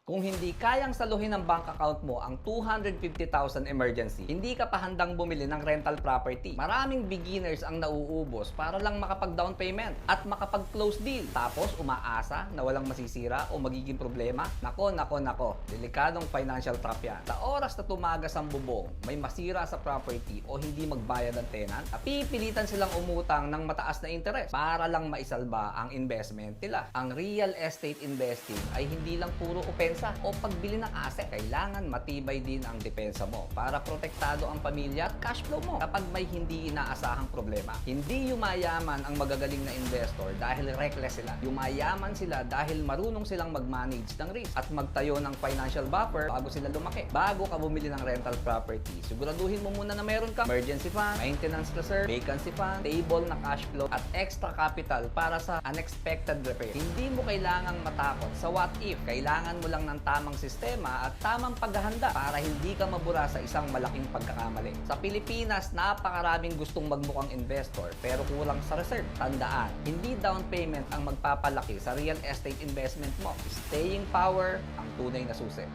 Kung hindi kayang saluhin ng bank account mo ang 250,000 emergency, hindi ka pa handang bumili ng rental property. Maraming beginners ang nauubos para lang makapag-down payment at makapag-close deal. Tapos umaasa na walang masisira o magiging problema. Nako. Delikadong financial trap yan. Sa oras na tumagas ang bubong, may masira sa property o hindi magbayad ang tenant, pipilitan silang umutang ng mataas na interest para lang maisalba ang investment nila. Ang real estate investing ay hindi lang puro open o pagbili ng asset. Kailangan matibay din ang depensa mo para protektado ang pamilya at cash flow mo kapag may hindi inaasahang problema. Hindi yumayaman ang magagaling na investor dahil reckless sila. Yumayaman sila dahil marunong silang mag-manage ng risk at magtayo ng financial buffer bago sila lumaki. Bago ka bumili ng rental property, siguraduhin mo muna na meron kang emergency fund, maintenance reserve, vacancy fund, stable na cash flow at extra capital para sa unexpected repair. Hindi mo kailangang matakot sa what if. Kailangan mo lang ng tamang sistema at tamang paghahanda para hindi ka mabura sa isang malaking pagkakamali. Sa Pilipinas, napakaraming gustong magmukhang investor pero kulang sa reserve. Tandaan, hindi down payment ang magpapalaki sa real estate investment mo. Staying power ang tunay na susi.